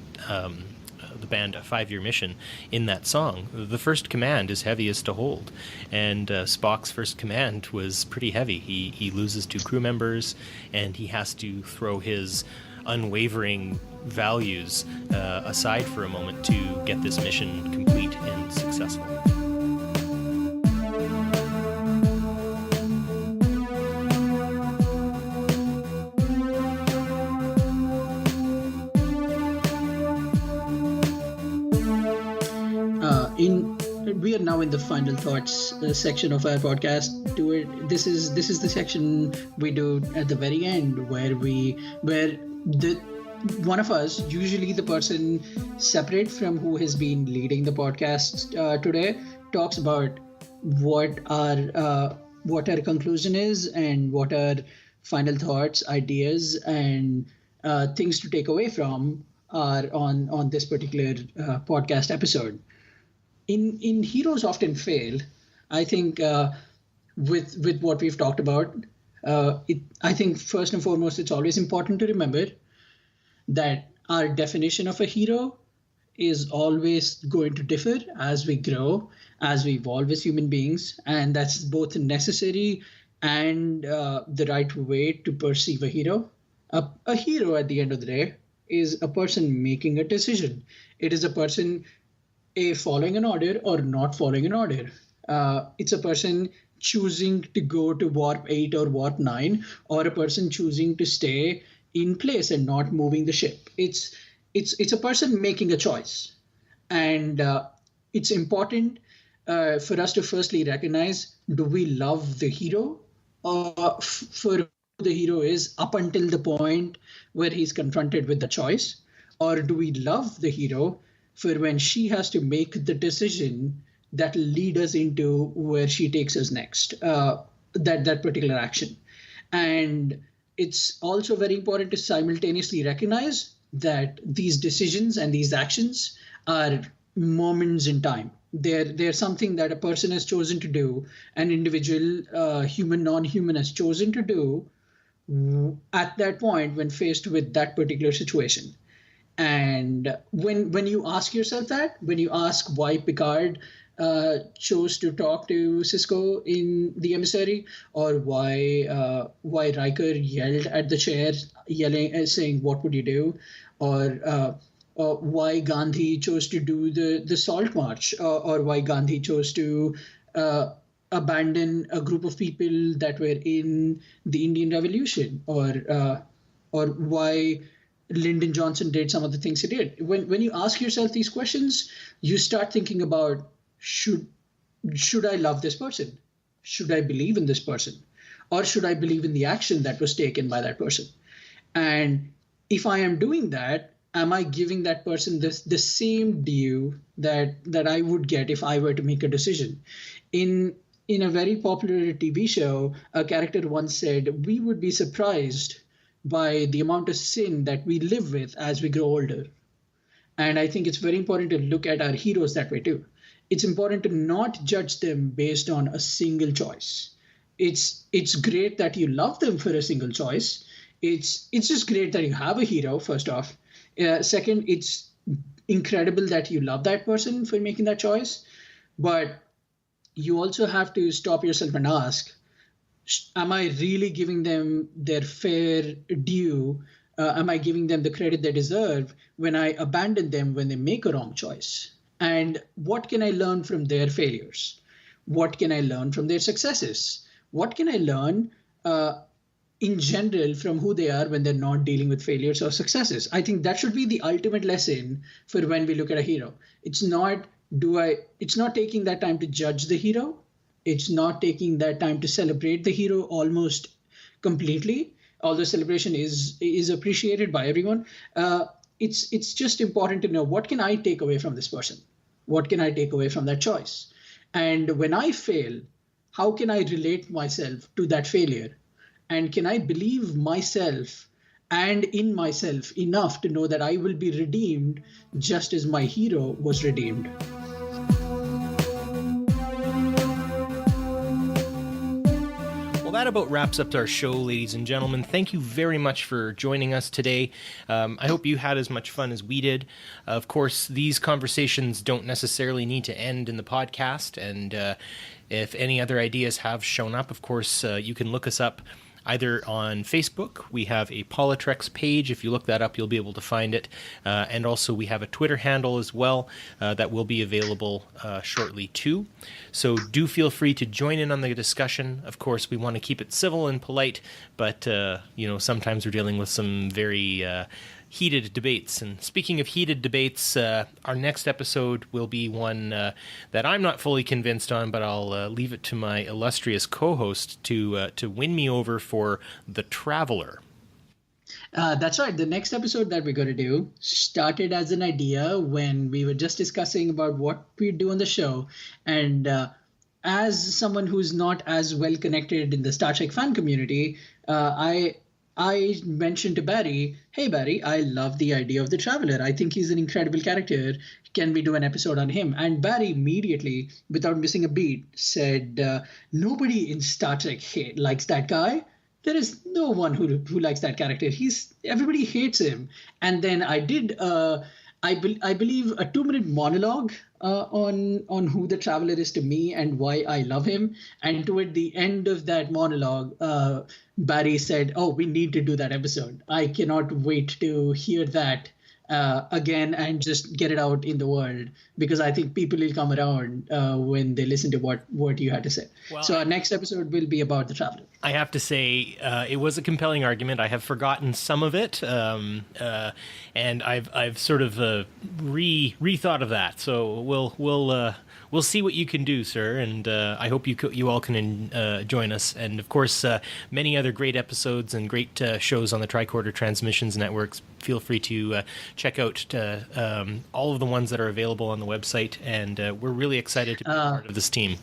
band A 5-Year Mission, in that song, the first command is heaviest to hold, and Spock's first command was pretty heavy. He loses 2 crew members, and he has to throw his unwavering values aside for a moment to get this mission complete and successful.
We are now in the final thoughts section of our podcast. This is the section we do at the very end, where one of us, usually the person separate from who has been leading the podcast today, talks about what our conclusion is, and what our final thoughts, ideas, and things to take away from are on this particular podcast episode. In Heroes Often Fail, I think with what we've talked about, I think first and foremost, it's always important to remember that our definition of a hero is always going to differ as we grow, as we evolve as human beings, and that's both necessary and the right way to perceive a hero. A hero, at the end of the day, is a person making a decision. It is a person following an order or not following an order. It's a person choosing to go to warp 8 or warp 9, or a person choosing to stay in place and not moving the ship. It's a person making a choice. And it's important for us to firstly recognize, do we love the hero for who the hero is up until the point where he's confronted with the choice? Or do we love the hero for when she has to make the decision that will lead us into where she takes us next, that particular action? And it's also very important to simultaneously recognize that these decisions and these actions are moments in time. They're something that a person has chosen to do, an individual, human, non-human, has chosen to do at that point when faced with that particular situation. And when you ask yourself that, when you ask why Picard chose to talk to Cisco in The Emissary, or why Riker yelled at the chair, saying, "What would you do?" or why Gandhi chose to do the Salt March, or why Gandhi chose to abandon a group of people that were in the Indian Revolution, or why Lyndon Johnson did some of the things he did. When you ask yourself these questions, you start thinking about, should I love this person? Should I believe in this person? Or should I believe in the action that was taken by that person? And if I am doing that, am I giving that person the same due that I would get if I were to make a decision? In a very popular TV show, a character once said, we would be surprised by the amount of sin that we live with as we grow older. And I think it's very important to look at our heroes that way too. It's important to not judge them based on a single choice. It's great that you love them for a single choice. It's just great that you have a hero, first off. Second, it's incredible that you love that person for making that choice. But you also have to stop yourself and ask, am I really giving them their fair due? Am I giving them the credit they deserve when I abandon them when they make a wrong choice? And what can I learn from their failures? What can I learn from their successes? What can I learn in general from who they are when they're not dealing with failures or successes? I think that should be the ultimate lesson for when we look at a hero. It's not taking that time to judge the hero. It's not taking that time to celebrate the hero almost completely, although celebration is appreciated by everyone. It's just important to know, what can I take away from this person? What can I take away from that choice? And when I fail, how can I relate myself to that failure? And can I believe myself and in myself enough to know that I will be redeemed just as my hero was redeemed?
Well, that about wraps up our show, ladies and gentlemen. Thank you very much for joining us today. I hope you had as much fun as we did. Of course, these conversations don't necessarily need to end in the podcast, and if any other ideas have shown up, of course, you can look us up either on Facebook. We have a PoliTreks page. If you look that up, you'll be able to find it. And also we have a Twitter handle as well that will be available shortly too. So do feel free to join in on the discussion. Of course, we want to keep it civil and polite, but sometimes we're dealing with some very heated debates. And speaking of heated debates, our next episode will be one that I'm not fully convinced on, but I'll leave it to my illustrious co-host to win me over for The Traveler.
That's right. The next episode that we're going to do started as an idea when we were just discussing about what we do on the show. And as someone who's not as well connected in the Star Trek fan community, I mentioned to Barry, hey, Barry, I love the idea of the Traveler. I think he's an incredible character. Can we do an episode on him? And Barry immediately, without missing a beat, said, nobody in Star Trek likes that guy. There is no one who likes that character. Everybody hates him. And then I did a I believe a 2-minute monologue on who the Traveler is to me and why I love him. And toward the end of that monologue, Barry said, "Oh, we need to do that episode. I cannot wait to hear that again and just get it out in the world, because I think people will come around when they listen to what you had to say."
Well,
so our next episode will be about the Traveler.
I have to say, it was a compelling argument. I have forgotten some of it, and I've sort of rethought of that. So we'll see what you can do, sir, and I hope you all can join us. And of course, many other great episodes and great shows on the Tricorder Transmissions Networks. Feel free to check out all of the ones that are available on the website, and we're really excited to be part of this team.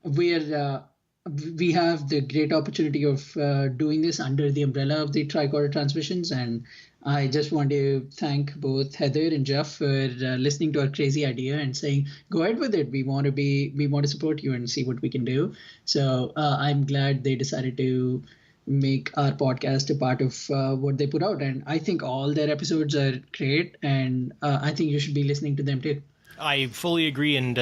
We have the great opportunity of doing this under the umbrella of the Tricorder Transmissions, and I just want to thank both Heather and Jeff for listening to our crazy idea and saying, "Go ahead with it. We want to support you and see what we can do." So I'm glad they decided to make our podcast a part of what they put out, and I think all their episodes are great, and I think you should be listening to them too.
I fully agree, and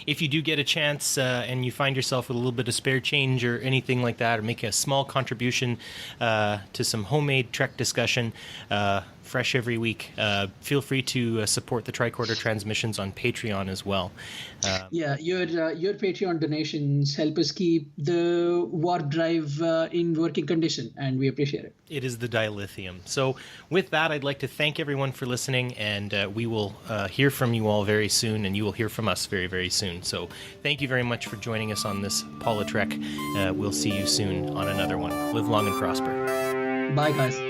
if you do get a chance and you find yourself with a little bit of spare change or anything like that, or make a small contribution to some homemade Trek discussion, fresh every week, feel free to support the Tricorder Transmissions on Patreon as well.
Your Patreon donations help us keep the warp drive in working condition, and we appreciate it.
It is the dilithium. So with that, I'd like to thank everyone for listening, and we will hear from you all very soon, and you will hear from us very, very soon. So thank you very much for joining us on this PoliTrek. We'll see you soon on another one. Live long and prosper.
Bye, guys.